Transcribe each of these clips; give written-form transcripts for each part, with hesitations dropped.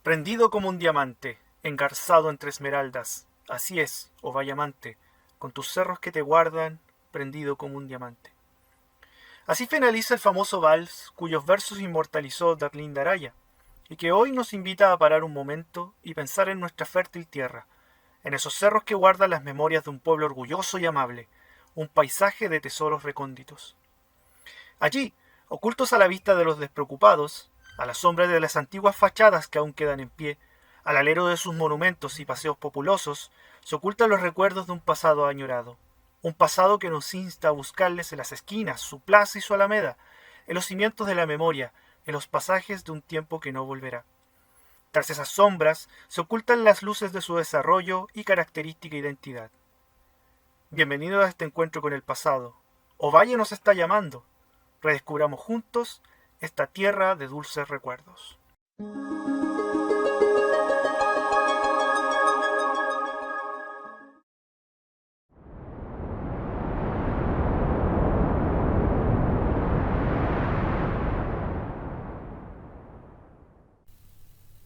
Prendido como un diamante, engarzado entre esmeraldas, así es, oh valle amante, con tus cerros que te guardan, prendido como un diamante. Así finaliza el famoso vals cuyos versos inmortalizó Darlín Daraya, y que hoy nos invita a parar un momento y pensar en nuestra fértil tierra, en esos cerros que guardan las memorias de un pueblo orgulloso y amable, un paisaje de tesoros recónditos. Allí, ocultos a la vista de los despreocupados, a la sombra de las antiguas fachadas que aún quedan en pie, al alero de sus monumentos y paseos populosos, se ocultan los recuerdos de un pasado añorado. Un pasado que nos insta a buscarles en las esquinas, su plaza y su alameda, en los cimientos de la memoria, en los pasajes de un tiempo que no volverá. Tras esas sombras se ocultan las luces de su desarrollo y característica identidad. Bienvenido a este encuentro con el pasado. Ovalle nos está llamando. Redescubramos juntos esta tierra de dulces recuerdos.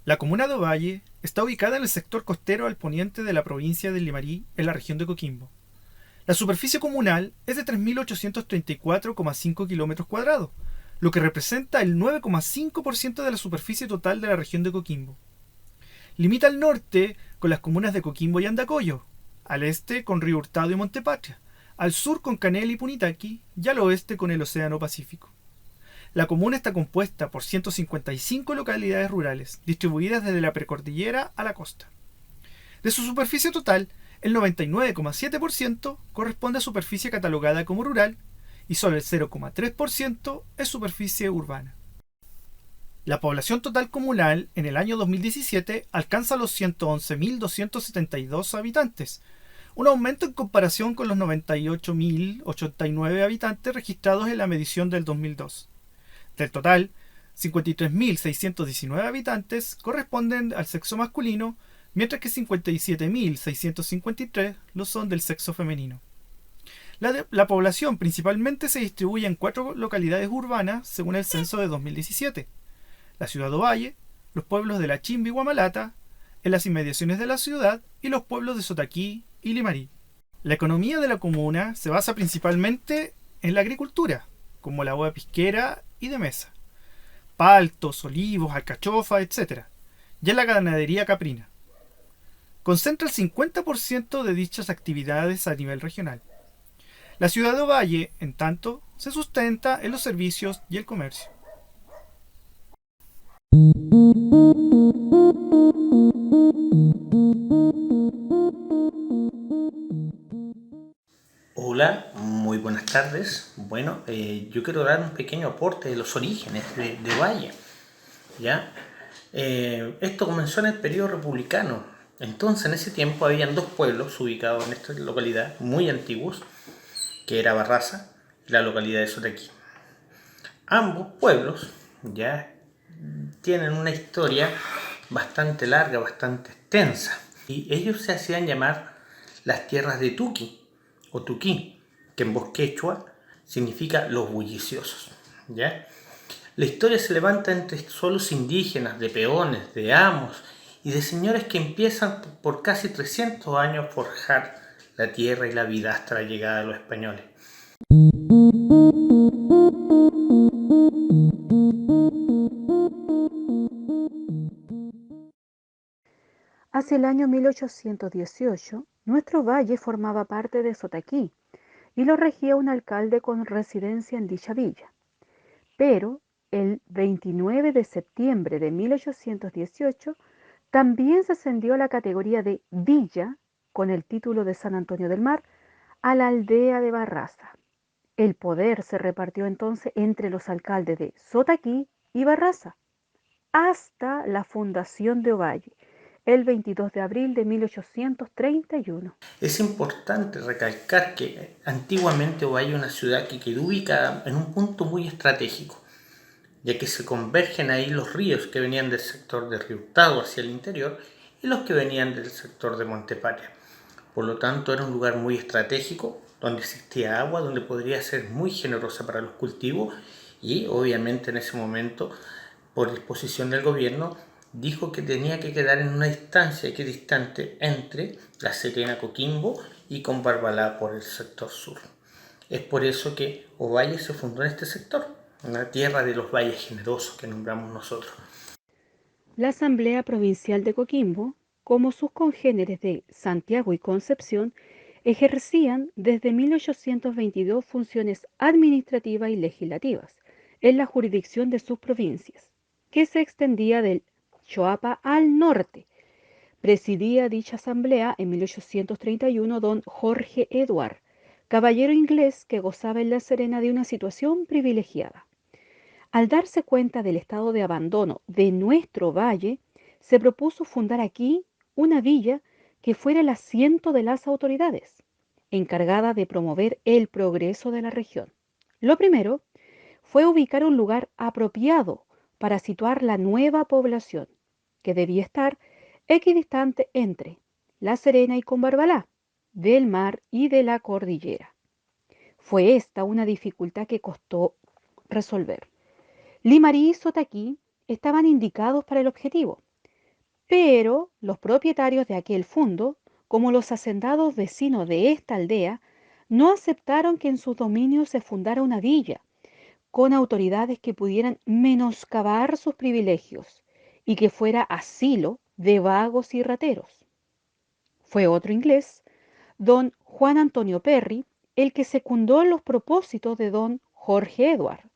La comuna de Ovalle está ubicada en el sector costero al poniente de la provincia de Limarí, en la región de Coquimbo. La superficie comunal es de 3.834,5 km², lo que representa el 9,5% de la superficie total de la región de Coquimbo. Limita al norte con las comunas de Coquimbo y Andacollo, al este con Río Hurtado y Montepatria, al sur con Canel y Punitaqui y al oeste con el Océano Pacífico. La comuna está compuesta por 155 localidades rurales, distribuidas desde la precordillera a la costa. De su superficie total, el 99,7% corresponde a superficie catalogada como rural y solo el 0,3% es superficie urbana. La población total comunal en el año 2017 alcanza los 111.272 habitantes, un aumento en comparación con los 98.089 habitantes registrados en la medición del 2002. Del total, 53.619 habitantes corresponden al sexo masculino, mientras que 57.653 lo son del sexo femenino. La población principalmente se distribuye en 4 localidades urbanas según el censo de 2017. La ciudad de Ovalle, los pueblos de La Chimba y Guamalata, en las inmediaciones de la ciudad y los pueblos de Sotaquí y Limarí. La economía de la comuna se basa principalmente en la agricultura, como la boda pisquera y de mesa, paltos, olivos, alcachofa, etc., y en la ganadería caprina. Concentra el 50% de dichas actividades a nivel regional. La ciudad de Ovalle, en tanto, se sustenta en los servicios y el comercio. Hola, muy buenas tardes. Bueno, yo quiero dar un pequeño aporte de los orígenes de Ovalle, ¿ya? Esto comenzó en el periodo republicano. Entonces, en ese tiempo habían dos pueblos ubicados en esta localidad, muy antiguos, que era Barraza y la localidad de Sotaquí. Ambos pueblos ya tienen una historia bastante larga, bastante extensa, y ellos se hacían llamar las tierras de Tuqui o Tuquí, que en voz quechua significa los bulliciosos, ¿ya? La historia se levanta entre suelos indígenas, de peones, de amos y de señores que empiezan por casi 300 años a forjar la tierra y la vida hasta la llegada de los españoles. Hacia el año 1818, nuestro valle formaba parte de Sotaquí y lo regía un alcalde con residencia en dicha villa. Pero el 29 de septiembre de 1818 también se ascendió a la categoría de villa, con el título de San Antonio del Mar, a la aldea de Barraza. El poder se repartió entonces entre los alcaldes de Sotaquí y Barraza, hasta la fundación de Ovalle, el 22 de abril de 1831. Es importante recalcar que antiguamente Ovalle era una ciudad que quedó ubicada en un punto muy estratégico, ya que se convergen ahí los ríos que venían del sector de Río Hurtado hacia el interior y los que venían del sector de Montepatria. Por lo tanto, era un lugar muy estratégico, donde existía agua, donde podría ser muy generosa para los cultivos y obviamente en ese momento, por disposición del gobierno, dijo que tenía que quedar en una distancia equidistante entre La Serena, Coquimbo y Combarbalá por el sector sur. Es por eso que Ovalle se fundó en este sector, una tierra de los valles generosos que nombramos nosotros. La Asamblea Provincial de Coquimbo, como sus congéneres de Santiago y Concepción, ejercían desde 1822 funciones administrativas y legislativas en la jurisdicción de sus provincias, que se extendía del Choapa al norte. Presidía dicha asamblea en 1831 don Jorge Edward, caballero inglés que gozaba en La Serena de una situación privilegiada. Al darse cuenta del estado de abandono de nuestro valle, se propuso fundar aquí una villa que fuera el asiento de las autoridades, encargada de promover el progreso de la región. Lo primero fue ubicar un lugar apropiado para situar la nueva población, que debía estar equidistante entre La Serena y Combarbalá, del mar y de la cordillera. Fue esta una dificultad que costó resolver. Limarí y Sotaquí estaban indicados para el objetivo, pero los propietarios de aquel fundo, como los hacendados vecinos de esta aldea, no aceptaron que en sus dominios se fundara una villa, con autoridades que pudieran menoscabar sus privilegios y que fuera asilo de vagos y rateros. Fue otro inglés, don Juan Antonio Perry, el que secundó los propósitos de don Jorge Edward,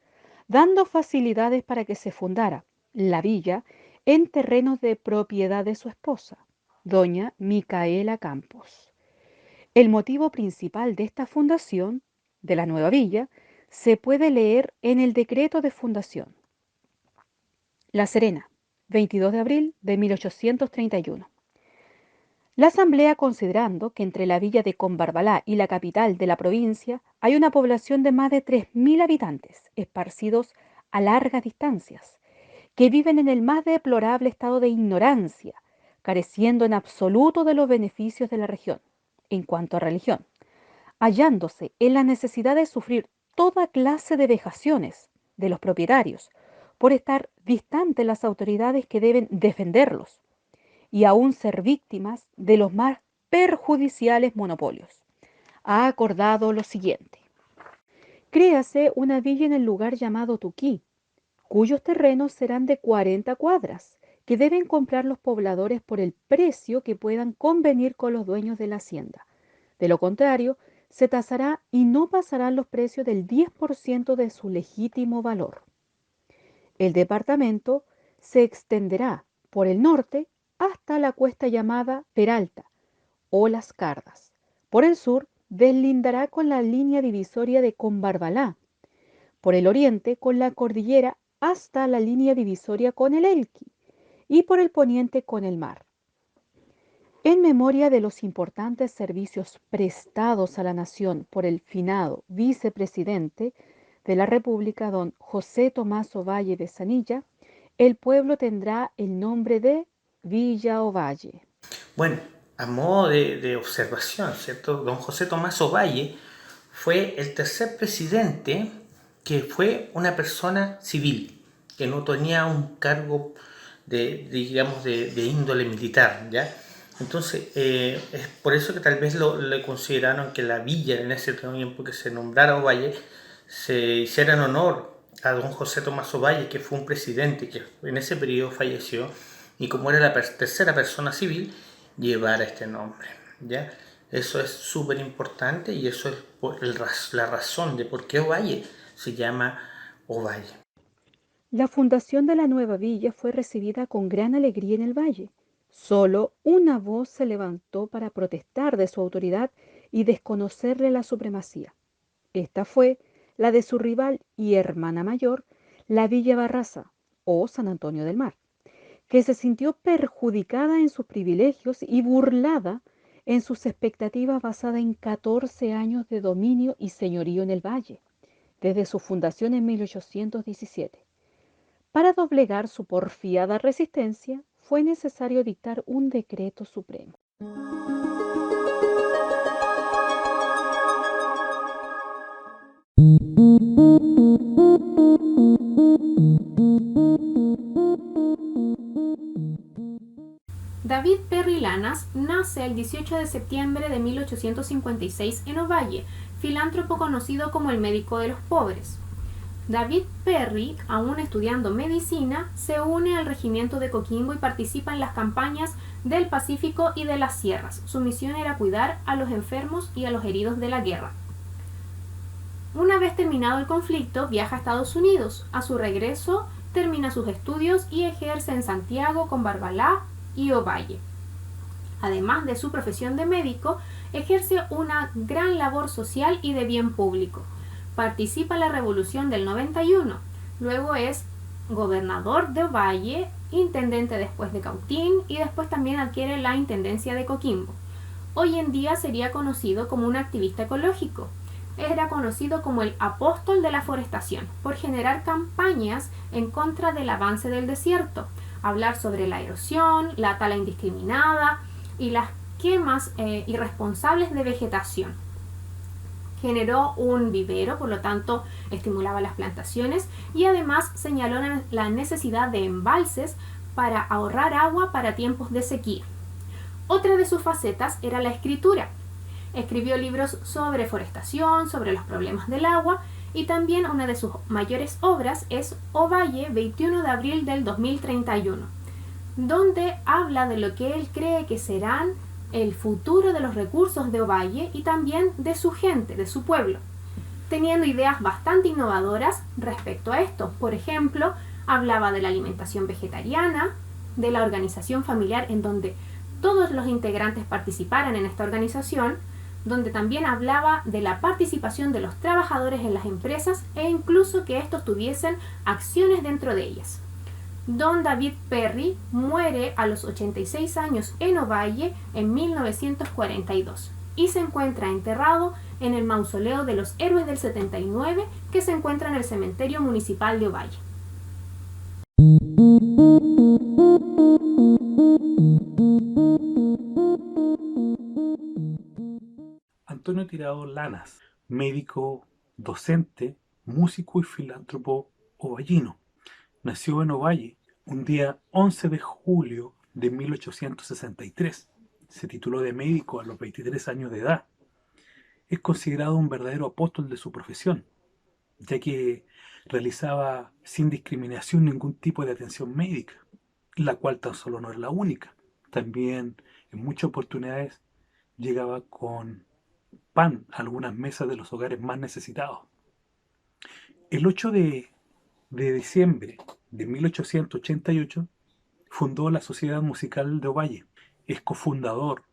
dando facilidades para que se fundara la villa en terrenos de propiedad de su esposa, doña Micaela Campos. El motivo principal de esta fundación, de la nueva villa, se puede leer en el decreto de fundación. La Serena, 22 de abril de 1831. La Asamblea, considerando que entre la villa de Combarbalá y la capital de la provincia hay una población de más de 3.000 habitantes, esparcidos a largas distancias, que viven en el más deplorable estado de ignorancia, careciendo en absoluto de los beneficios de la región, en cuanto a religión, hallándose en la necesidad de sufrir toda clase de vejaciones de los propietarios por estar distantes las autoridades que deben defenderlos y aún ser víctimas de los más perjudiciales monopolios. Ha acordado lo siguiente. Créase una villa en el lugar llamado Tuquí, cuyos terrenos serán de 40 cuadras, que deben comprar los pobladores por el precio que puedan convenir con los dueños de la hacienda. De lo contrario, se tasará y no pasarán los precios del 10% de su legítimo valor. El departamento se extenderá por el norte hasta la cuesta llamada Peralta o Las Cardas. Por el sur deslindará con la línea divisoria de Combarbalá. Por el oriente con la cordillera hasta la línea divisoria con el Elqui y por el poniente con el mar. En memoria de los importantes servicios prestados a la nación por el finado vicepresidente de la República, don José Tomás Ovalle de Zanilla, el pueblo tendrá el nombre de Villa Ovalle. Bueno, a modo de observación, ¿cierto? Don José Tomás Ovalle fue el tercer presidente que fue una persona civil, que no tenía un cargo de índole militar, ¿ya? Entonces, es por eso que tal vez le consideraron que la villa en ese tiempo que se nombrara Ovalle se hiciera en honor a don José Tomás Ovalle, que fue un presidente que en ese periodo falleció y como era la tercera persona civil, llevara este nombre, ¿ya? Eso es súper importante y eso es la razón de por qué Ovalle se llama Ovalle. La fundación de la nueva villa fue recibida con gran alegría en el valle. Solo una voz se levantó para protestar de su autoridad y desconocerle la supremacía. Esta fue la de su rival y hermana mayor, la Villa Barraza o San Antonio del Mar, que se sintió perjudicada en sus privilegios y burlada en sus expectativas basadas en 14 años de dominio y señorío en el valle, desde su fundación en 1817. Para doblegar su porfiada resistencia, fue necesario dictar un decreto supremo. David Perry Lanas nace el 18 de septiembre de 1856 en Ovalle, filántropo conocido como el médico de los pobres. David Perry, aún estudiando medicina, se une al regimiento de Coquimbo y participa en las campañas del Pacífico y de las sierras. Su misión era cuidar a los enfermos y a los heridos de la guerra. Una vez terminado el conflicto, viaja a Estados Unidos. A su regreso, termina sus estudios y ejerce en Santiago, con Barbalá y Ovalle. Además de su profesión de médico, ejerce una gran labor social y de bien público. Participa en la Revolución del 91. Luego es gobernador de Ovalle, intendente después de Cautín y después también adquiere la intendencia de Coquimbo. Hoy en día sería conocido como un activista ecológico. Era conocido como el apóstol de la forestación por generar campañas en contra del avance del desierto, hablar sobre la erosión, la tala indiscriminada y las quemas irresponsables de vegetación. Generó un vivero, por lo tanto estimulaba las plantaciones y además señaló la necesidad de embalses para ahorrar agua para tiempos de sequía. Otra de sus facetas era la escritura. Escribió libros sobre forestación, sobre los problemas del agua y también una de sus mayores obras es Ovalle, 21 de abril del 2031, donde habla de lo que él cree que serán el futuro de los recursos de Ovalle y también de su gente, de su pueblo, teniendo ideas bastante innovadoras respecto a esto. Por ejemplo, hablaba de la alimentación vegetariana, de la organización familiar en donde todos los integrantes participaran en esta organización, donde también hablaba de la participación de los trabajadores en las empresas e incluso que estos tuviesen acciones dentro de ellas. Don David Perry muere a los 86 años en Ovalle en 1942 y se encuentra enterrado en el Mausoleo de los Héroes del 79 que se encuentra en el Cementerio Municipal de Ovalle. Antonio Tirado Lanas, médico, docente, músico y filántropo ovallino. Nació en Ovalle un día 11 de julio de 1863. Se tituló de médico a los 23 años de edad. Es considerado un verdadero apóstol de su profesión, ya que realizaba sin discriminación ningún tipo de atención médica, la cual tan solo no es la única. También en muchas oportunidades llegaba con pan a algunas mesas de los hogares más necesitados. El 8 de diciembre de 1888 fundó la Sociedad Musical de Ovalle. Es cofundador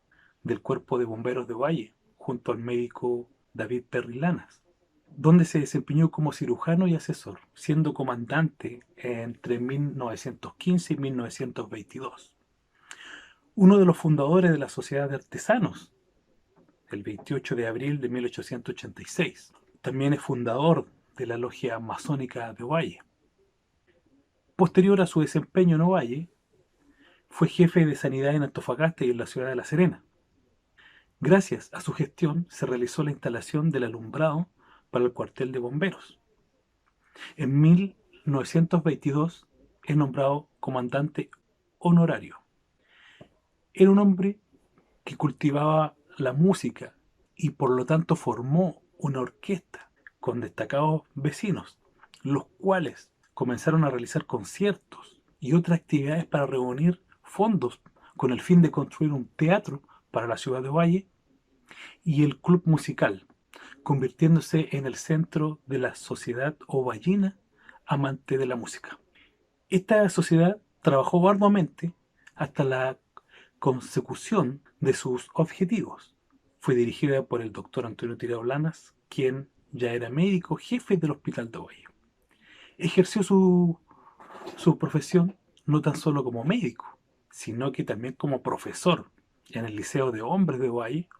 del Cuerpo de Bomberos de Ovalle, junto al médico David Perry Lanas, donde se desempeñó como cirujano y asesor, siendo comandante entre 1915 y 1922. Uno de los fundadores de la Sociedad de Artesanos, el 28 de abril de 1886. También es fundador de la Logia Masónica de Ovalle. Posterior a su desempeño en Ovalle, fue jefe de sanidad en Antofagasta y en la ciudad de La Serena. Gracias a su gestión se realizó la instalación del alumbrado para el cuartel de bomberos. En 1922 es nombrado comandante honorario. Era un hombre que cultivaba la música y por lo tanto formó una orquesta con destacados vecinos, los cuales comenzaron a realizar conciertos y otras actividades para reunir fondos con el fin de construir un teatro para la ciudad de Ovalle y el club musical, convirtiéndose en el centro de la sociedad ovallina amante de la música. Esta sociedad trabajó arduamente hasta la consecución de sus objetivos. Fue dirigida por el doctor Antonio Tirado Lanas, quien ya era médico jefe del Hospital de Ovalle. Ejerció su profesión no tan solo como médico, sino que también como profesor en el Liceo de Hombres de Ovalle.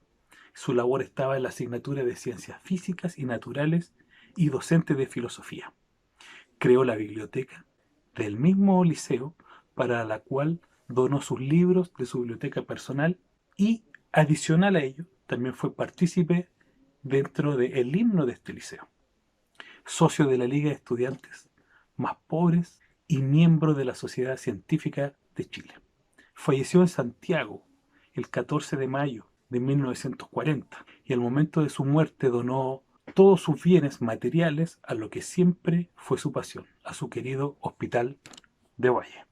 Su labor estaba en la asignatura de Ciencias Físicas y Naturales y docente de Filosofía. Creó la biblioteca del mismo liceo, para la cual donó sus libros de su biblioteca personal y, adicional a ello, también fue partícipe dentro del himno de este liceo. Socio de la Liga de Estudiantes Más Pobres y miembro de la Sociedad Científica de Chile. falleció en Santiago el 14 de mayo de 1940 y al momento de su muerte donó todos sus bienes materiales a lo que siempre fue su pasión, a su querido Hospital de Ovalle.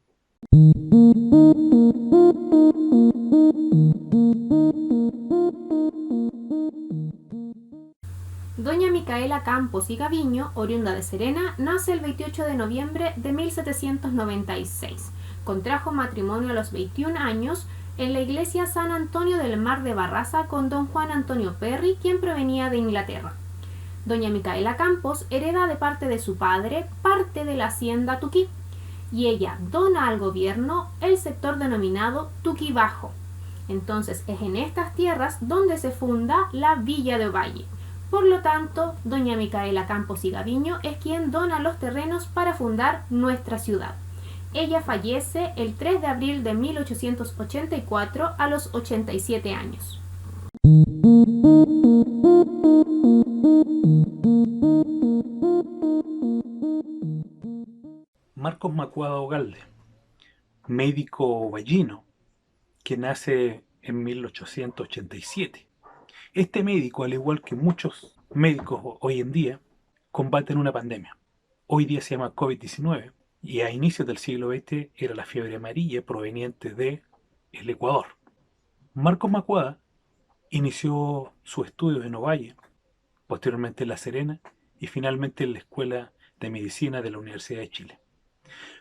Doña Micaela Campos y Gaviño, oriunda de Serena, nace el 28 de noviembre de 1796. Contrajo matrimonio a los 21 años en la iglesia San Antonio del Mar de Barraza con don Juan Antonio Perry, quien provenía de Inglaterra. Doña Micaela Campos hereda de parte de su padre parte de la hacienda Tuquí y ella dona al gobierno el sector denominado Tuquí Bajo. Entonces es en estas tierras donde se funda la Villa de Ovalle. Por lo tanto, doña Micaela Campos y Gaviño es quien dona los terrenos para fundar nuestra ciudad. Ella fallece el 3 de abril de 1884 a los 87 años. Marcos Macuada Ogalde, médico ovallino, que nace en 1887. Este médico, al igual que muchos médicos hoy en día, combaten una pandemia. Hoy día se llama COVID-19 y a inicios del siglo XX era la fiebre amarilla proveniente del Ecuador. Marcos Macuada inició sus estudios en Ovalle, posteriormente en La Serena y finalmente en la Escuela de Medicina de la Universidad de Chile.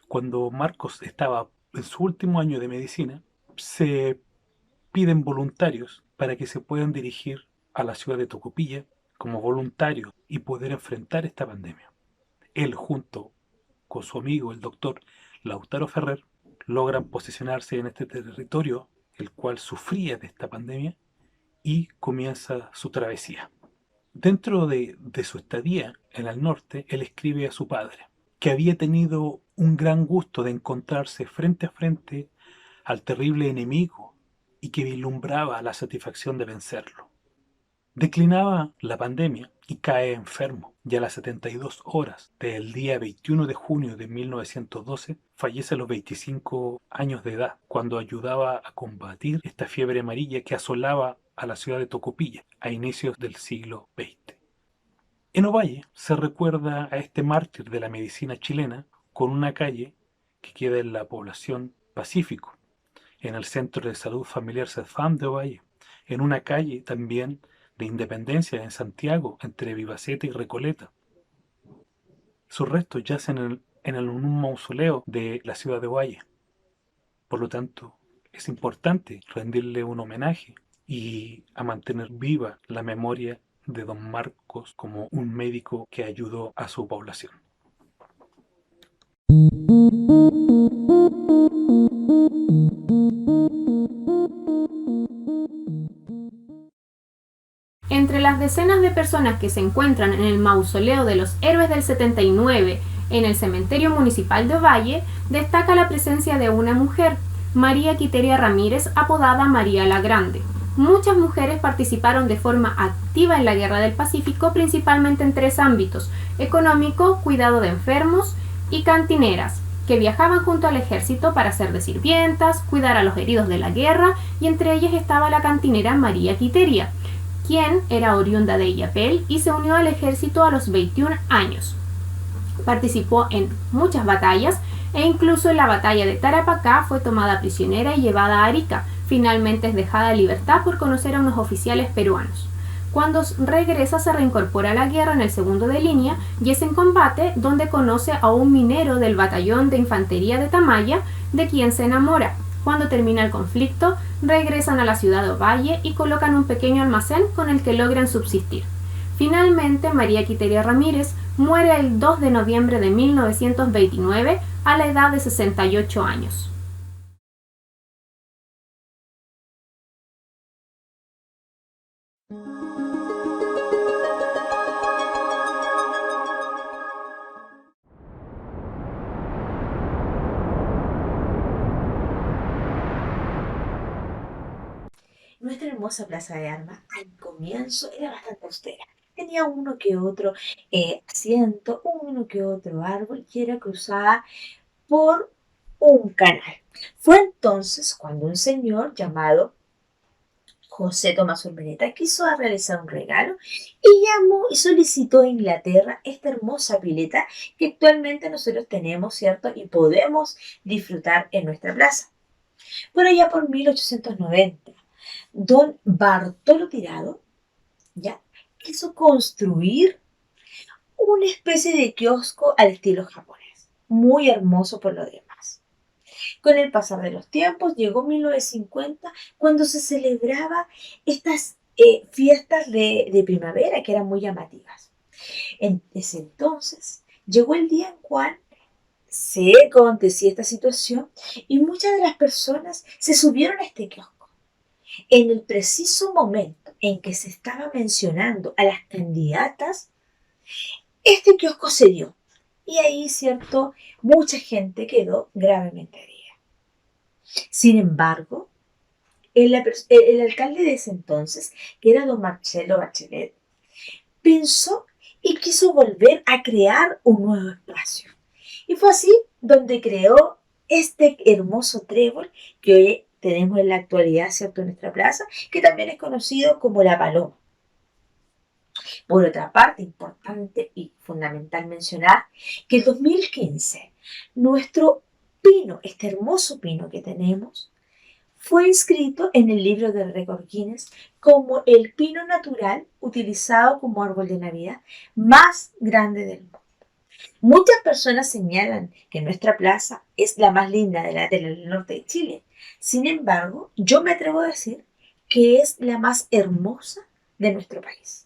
Cuando Marcos estaba en su último año de medicina, se piden voluntarios para que se puedan dirigir a la ciudad de Tocopilla como voluntarios y poder enfrentar esta pandemia. Él, junto con su amigo el doctor Lautaro Ferrer, logran posicionarse en este territorio, el cual sufría de esta pandemia, y comienza su travesía. Dentro de su estadía en el norte, él escribe a su padre, que había tenido un gran gusto de encontrarse frente a frente al terrible enemigo y que vislumbraba la satisfacción de vencerlo. Declinaba la pandemia y cae enfermo, y a las 72 horas del día 21 de junio de 1912 fallece a los 25 años de edad, cuando ayudaba a combatir esta fiebre amarilla que asolaba a la ciudad de Tocopilla a inicios del siglo XX. En Ovalle se recuerda a este mártir de la medicina chilena con una calle que queda en la población Pacífico, en el Centro de Salud Familiar CEFAM de Ovalle, en una calle también de Independencia en Santiago, entre Vivaceta y Recoleta. Sus restos yacen en un mausoleo de la ciudad de Ovalle. Por lo tanto, es importante rendirle un homenaje y a mantener viva la memoria de don Marcos como un médico que ayudó a su población. Entre las decenas de personas que se encuentran en el mausoleo de los héroes del 79 en el cementerio municipal de Ovalle, destaca la presencia de una mujer, María Quiteria Ramírez, apodada María la Grande. Muchas mujeres participaron de forma activa en la Guerra del Pacífico, principalmente en tres ámbitos: económico, cuidado de enfermos y cantineras, que viajaban junto al ejército para ser de sirvientas, cuidar a los heridos de la guerra, y entre ellas estaba la cantinera María Quiteria, quien era oriunda de Illapel y se unió al ejército a los 21 años. Participó en muchas batallas e incluso en la batalla de Tarapacá fue tomada prisionera y llevada a Arica. Finalmente es dejada en libertad por conocer a unos oficiales peruanos. Cuando regresa se reincorpora a la guerra en el segundo de línea y es en combate donde conoce a un minero del batallón de infantería de Tamaya, de quien se enamora. Cuando termina el conflicto, regresan a la ciudad de Ovalle y colocan un pequeño almacén con el que logran subsistir. Finalmente, María Quiteria Ramírez muere el 2 de noviembre de 1929 a la edad de 68 años. Nuestra hermosa Plaza de Armas al comienzo era bastante austera. Tenía uno que otro asiento, uno que otro árbol y era cruzada por un canal. Fue entonces cuando un señor llamado José Tomás Urmeneta quiso realizar un regalo y llamó y solicitó a Inglaterra esta hermosa pileta que actualmente nosotros tenemos, ¿cierto? Y podemos disfrutar en nuestra plaza. Por allá por 1890, don Bartolo Tirado ya quiso construir una especie de kiosco al estilo japonés, muy hermoso por lo demás. Con el pasar de los tiempos llegó 1950 cuando se celebraba estas fiestas de primavera que eran muy llamativas. En ese entonces llegó el día en cual se acontecía esta situación y muchas de las personas se subieron a este kiosco. En el preciso momento en que se estaba mencionando a las candidatas, este kiosco se dio. Y ahí, cierto, mucha gente quedó gravemente herida. Sin embargo, el alcalde de ese entonces, que era don Marcelo Bachelet, pensó y quiso volver a crear un nuevo espacio. Y fue así donde creó este hermoso trébol que hoy tenemos en la actualidad, ¿cierto?, en nuestra plaza, que también es conocido como la paloma. Por otra parte, importante y fundamental mencionar que en 2015 nuestro pino, este hermoso pino que tenemos, fue inscrito en el libro de récord Guinness como el pino natural utilizado como árbol de Navidad más grande del mundo. Muchas personas señalan que nuestra plaza es la más linda del norte de Chile. Sin embargo, yo me atrevo a decir que es la más hermosa de nuestro país.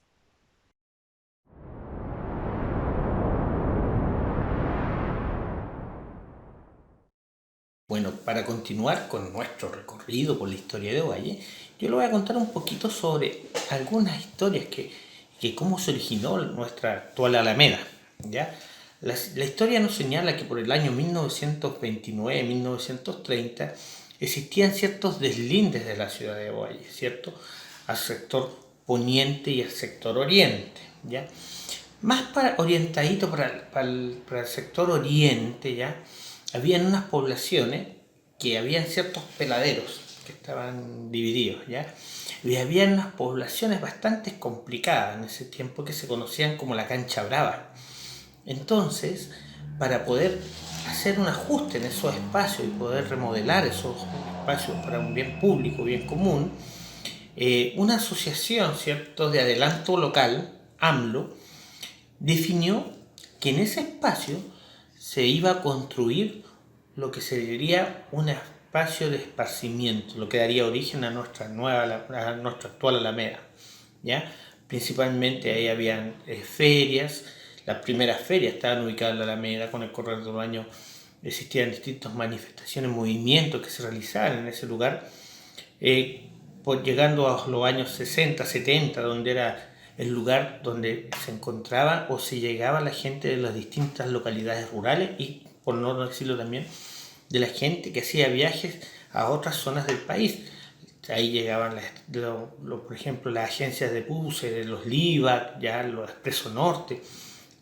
Bueno, para continuar con nuestro recorrido por la historia de Ovalle, yo le voy a contar un poquito sobre algunas historias que cómo se originó nuestra actual Alameda, ¿ya? La historia nos señala que por el año 1929-1930 existían ciertos deslindes de la ciudad de Ovalle, ¿cierto? Al sector poniente y al sector oriente, ¿ya? Más orientadito para el sector oriente, ¿ya? Habían unas poblaciones que habían ciertos peladeros que estaban divididos, ¿ya? Y había unas poblaciones bastante complicadas en ese tiempo que se conocían como la Cancha Brava. Entonces, para poder hacer un ajuste en esos espacios y poder remodelar esos espacios para un bien público, bien común, una asociación, ¿cierto?, de adelanto local, AMLO, definió que en ese espacio se iba a construir lo que sería un espacio de esparcimiento, lo que daría origen a nuestra actual Alameda, ¿ya? Principalmente ahí habían ferias. Las primeras ferias estaban ubicadas en la Alameda. Con el correr de los años existían distintas manifestaciones, movimientos que se realizaban en ese lugar, llegando a los años 60, 70, donde era el lugar donde se encontraba o se llegaba la gente de las distintas localidades rurales y, por no decirlo también, de la gente que hacía viajes a otras zonas del país. Ahí llegaban, por ejemplo, las agencias de buses, los LIVAC, ya los Expreso Norte.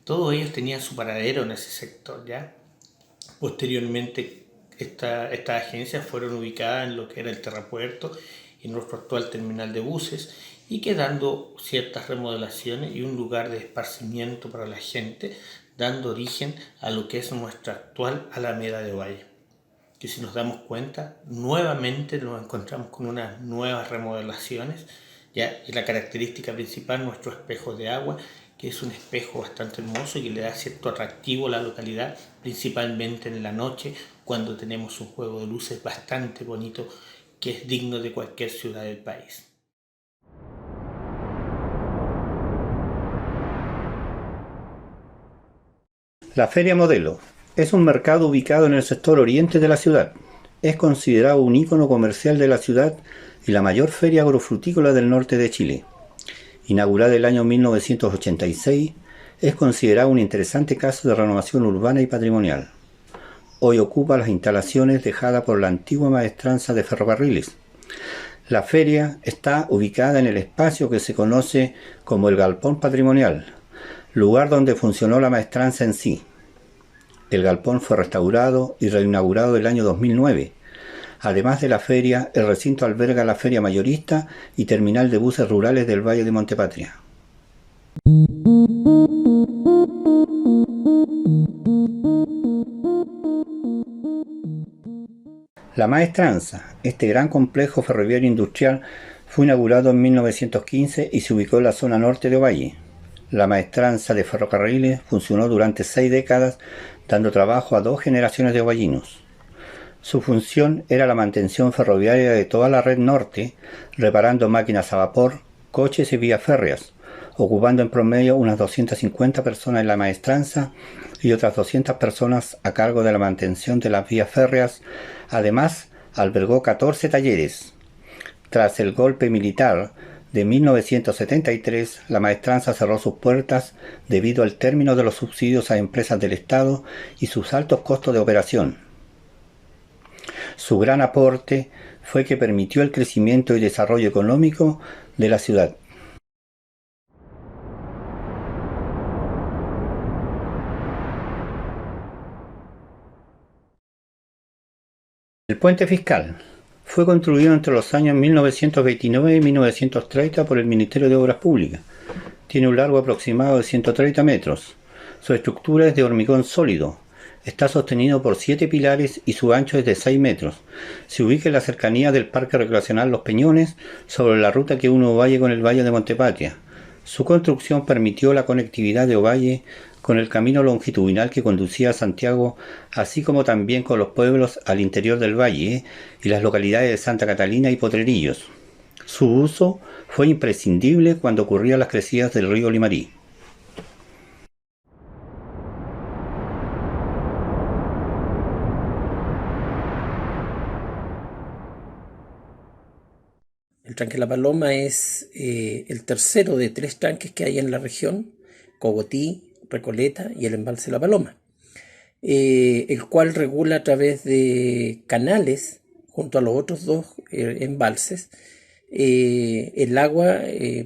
Todos ellos tenían su paradero en ese sector, ¿ya? Posteriormente, estas agencias fueron ubicadas en lo que era el Terrapuerto y nuestro actual terminal de buses, y quedando ciertas remodelaciones y un lugar de esparcimiento para la gente, dando origen a lo que es nuestra actual Alameda de Ovalle. Que si nos damos cuenta, nuevamente nos encontramos con unas nuevas remodelaciones, ¿ya? Y la característica principal, nuestro espejo de agua, que es un espejo bastante hermoso y que le da cierto atractivo a la localidad, principalmente en la noche, cuando tenemos un juego de luces bastante bonito, que es digno de cualquier ciudad del país. La Feria Modelo es un mercado ubicado en el sector oriente de la ciudad. Es considerado un ícono comercial de la ciudad y la mayor feria agrofrutícola del norte de Chile. Inaugurada el año 1986, es considerado un interesante caso de renovación urbana y patrimonial. Hoy ocupa las instalaciones dejadas por la antigua maestranza de ferrocarriles. La feria está ubicada en el espacio que se conoce como el Galpón Patrimonial, lugar donde funcionó la maestranza en sí. El galpón fue restaurado y reinaugurado el año 2009. Además de la feria, el recinto alberga la feria mayorista y terminal de buses rurales del Valle de Montepatria. La Maestranza, este gran complejo ferroviario industrial, fue inaugurado en 1915 y se ubicó en la zona norte de Ovalle. La Maestranza de Ferrocarriles funcionó durante 6 décadas, dando trabajo a 2 generaciones de ovallinos. Su función era la mantención ferroviaria de toda la red norte, reparando máquinas a vapor, coches y vías férreas, ocupando en promedio unas 250 personas en la Maestranza y otras 200 personas a cargo de la mantención de las vías férreas. Además, albergó 14 talleres. Tras el golpe militar de 1973, la Maestranza cerró sus puertas debido al término de los subsidios a empresas del Estado y sus altos costos de operación. Su gran aporte fue que permitió el crecimiento y desarrollo económico de la ciudad. El puente fiscal fue construido entre los años 1929 y 1930 por el Ministerio de Obras Públicas. Tiene un largo aproximado de 130 metros. Su estructura es de hormigón sólido. Está sostenido por 7 pilares y su ancho es de 6 metros. Se ubica en la cercanía del Parque Recreacional Los Peñones, sobre la ruta que une Ovalle con el Valle de Montepatria. Su construcción permitió la conectividad de Ovalle con el camino longitudinal que conducía a Santiago, así como también con los pueblos al interior del valle y las localidades de Santa Catalina y Potrerillos. Su uso fue imprescindible cuando ocurrían las crecidas del río Limarí. El tranque La Paloma es el tercero de 3 tranques que hay en la región: Cogotí, Recoleta y el embalse La Paloma, el cual regula a través de canales, junto a los otros 2 embalses, el agua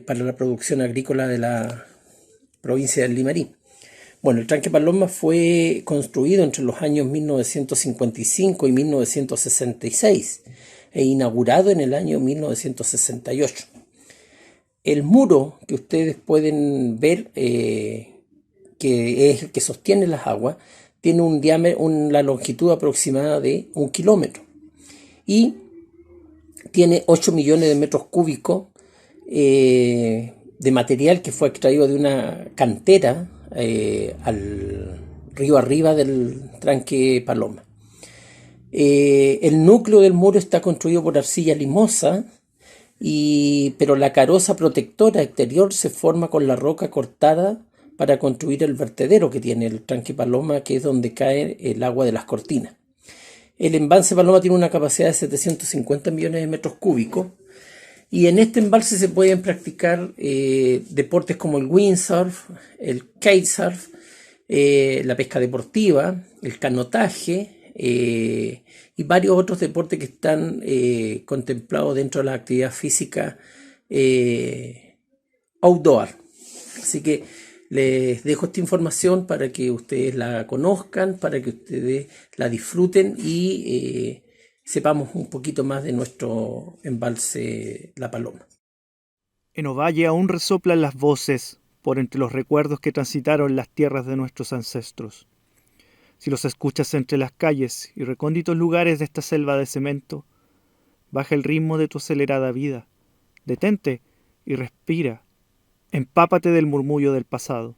para la producción agrícola de la provincia del Limarí. Bueno, el tranque Paloma fue construido entre los años 1955 y 1966 e inaugurado en el año 1968. El muro que ustedes pueden ver, que es el que sostiene las aguas, tiene un diámetro, una longitud aproximada de 1 kilómetro y tiene 8 millones de metros cúbicos de material que fue extraído de una cantera al río arriba del tranque Paloma. El núcleo del muro está construido por arcilla limosa, pero la caroza protectora exterior se forma con la roca cortada para construir el vertedero que tiene el tranque Paloma, que es donde cae el agua de las cortinas. El embalse Paloma tiene una capacidad de 750 millones de metros cúbicos y en este embalse se pueden practicar deportes como el windsurf, el kitesurf, la pesca deportiva, el canotaje y varios otros deportes que están contemplados dentro de la actividad física outdoor. Así que les dejo esta información para que ustedes la conozcan, para que ustedes la disfruten y sepamos un poquito más de nuestro embalse La Paloma. En Ovalle aún resoplan las voces por entre los recuerdos que transitaron las tierras de nuestros ancestros. Si los escuchas entre las calles y recónditos lugares de esta selva de cemento, baja el ritmo de tu acelerada vida, detente y respira. Empápate del murmullo del pasado.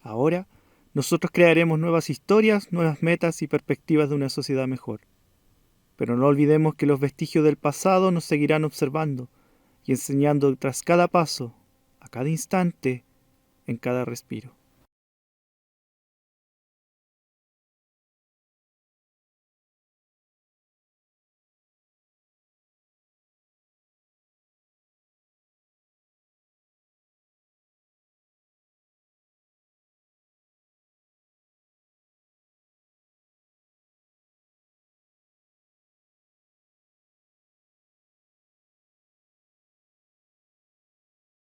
Ahora, nosotros crearemos nuevas historias, nuevas metas y perspectivas de una sociedad mejor. Pero no olvidemos que los vestigios del pasado nos seguirán observando y enseñando tras cada paso, a cada instante, en cada respiro.